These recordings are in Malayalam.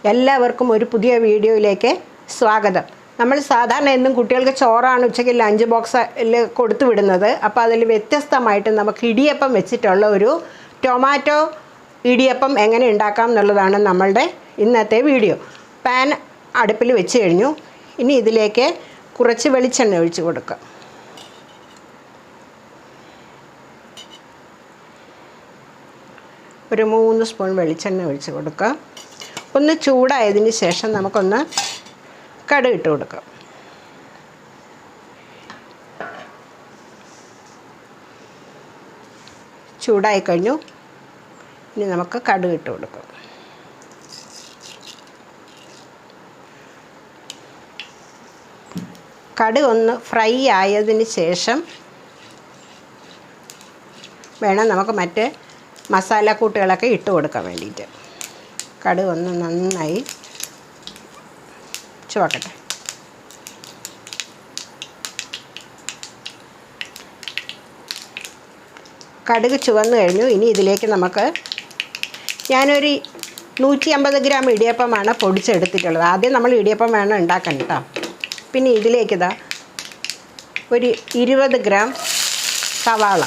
എല്ലാവർക്കും ഒരു പുതിയ വീഡിയോയിലേക്ക് സ്വാഗതം. നമ്മൾ സാധാരണ എന്നും കുട്ടികൾക്ക് ചോറാണ് ഉച്ചയ്ക്ക് ലഞ്ച് ബോക്സിൽ കൊടുത്തു വിടുന്നത്. അപ്പോൾ അതിൽ വ്യത്യസ്തമായിട്ട് നമുക്ക് ഇടിയപ്പം വെച്ചിട്ടുള്ള ഒരു ടൊമാറ്റോ ഇടിയപ്പം എങ്ങനെ ഉണ്ടാക്കാം എന്നുള്ളതാണ് നമ്മളുടെ ഇന്നത്തെ വീഡിയോ. പാൻ അടുപ്പിൽ വെച്ച് കഴിഞ്ഞു. ഇനി ഇതിലേക്ക് കുറച്ച് വെളിച്ചെണ്ണ ഒഴിച്ച് കൊടുക്കുക. ഒരു 3 സ്പൂൺ വെളിച്ചെണ്ണ ഒഴിച്ച് കൊടുക്കുക. ഒന്ന് ചൂടായതിന് ശേഷം നമുക്കൊന്ന് കടുക് ഇട്ട് കൊടുക്കാം. ചൂടായി കഴിഞ്ഞു. ഇനി നമുക്ക് കടുക് ഇട്ട് കൊടുക്കാം. കടുക് ഒന്ന് ഫ്രൈ ആയതിന് ശേഷം വേണം നമുക്ക് മറ്റ് മസാലക്കൂട്ടുകളൊക്കെ ഇട്ട് കൊടുക്കാൻ വേണ്ടിയിട്ട്. കടുക് ഒന്ന് നന്നായി ചുവക്കട്ടെ. കടുക് ചുവന്ന് കഴിഞ്ഞു. ഇനി ഇതിലേക്ക് നമുക്ക് ഞാനൊരു 150 ഗ്രാം ഇടിയപ്പമാണ് പൊടിച്ചെടുത്തിട്ടുള്ളത്. ആദ്യം നമ്മൾ ഇടിയപ്പം വേണം ഉണ്ടാക്കാൻ കേട്ടോ. പിന്നെ ഇതിലേക്കിതാ ഒരു 20 ഗ്രാം സവാള,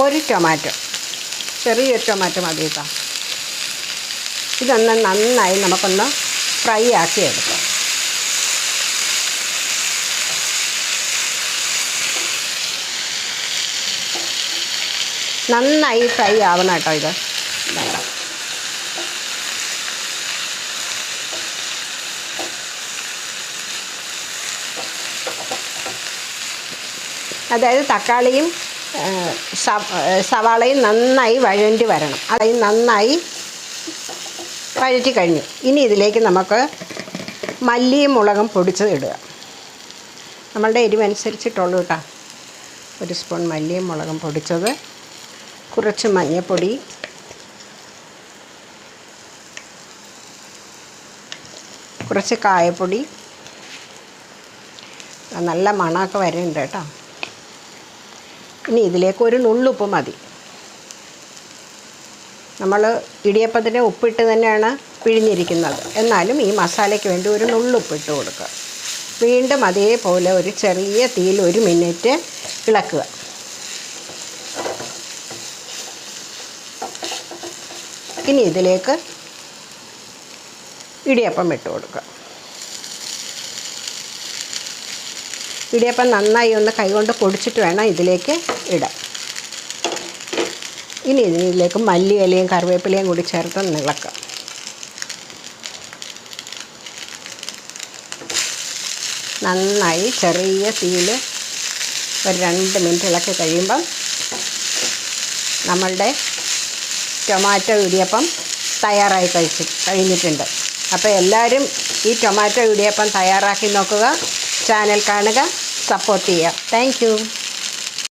ഒരു ടൊമാറ്റോ, ചെറിയൊരു ടൊമാറ്റോ മതി കേട്ടോ. ഇതൊന്ന് നന്നായി നമുക്കൊന്ന് ഫ്രൈ ആക്കി എടുക്കാം. നന്നായി ഫ്രൈ ആവണം കേട്ടോ. ഇത് അതായത് തക്കാളിയും സവാളയും നന്നായി വഴണ്ടി വരണം. അതായത് നന്നായി വഴറ്റി കഴിഞ്ഞു. ഇനി ഇതിലേക്ക് നമുക്ക് മല്ലിയും മുളകും പൊടിച്ചത് ഇടുക. നമ്മളുടെ എരിവനുസരിച്ചിട്ടുള്ളൂ കേട്ടോ. 1 സ്പൂൺ മല്ലിയും മുളകും പൊടിച്ചത്, കുറച്ച് മഞ്ഞൾപ്പൊടി, കുറച്ച് കായപ്പൊടി. നല്ല മണമൊക്കെ വരുന്നുണ്ട് കേട്ടോ. ഇനി ഇതിലേക്ക് ഒരു നുള്ളുപ്പ് മതി. നമ്മൾ ഇടിയപ്പത്തിന് ഉപ്പിട്ട് തന്നെയാണ് പിഴിഞ്ഞിരിക്കുന്നത്. എന്നാലും ഈ മസാലയ്ക്ക് വേണ്ടി ഒരു നുള്ളുപ്പ് ഇട്ട് കൊടുക്കുക. വീണ്ടും അതേപോലെ ഒരു ചെറിയ തീയിൽ 1 മിനിറ്റ് ഇളക്കുക. ഇനി ഇതിലേക്ക് ഇടിയപ്പം ഇട്ട് കൊടുക്കുക. ഇടിയപ്പം നന്നായി ഒന്ന് കൈകൊണ്ട് പൊടിച്ചിട്ട് വേണം ഇതിലേക്ക് ഇടാൻ. ഇനി ഇതിലേക്ക് മല്ലിയിലയും കറിവേപ്പിലയും കൂടി ചേർത്ത് ഇളക്കുക. നന്നായി ചെറിയ തീയിൽ ഒരു 2 മിനിറ്റ് ഇളക്കി കഴിയുമ്പം നമ്മളുടെ ടൊമാറ്റോ ഇടിയപ്പം തയ്യാറായി കഴിഞ്ഞിട്ടുണ്ട്. അപ്പോൾ എല്ലാവരും ഈ ടൊമാറ്റോ ഇടിയപ്പം തയ്യാറാക്കി നോക്കുക. ചാനൽ കാണുക, സപ്പോർട്ട് ചെയ്യുക. Thank you.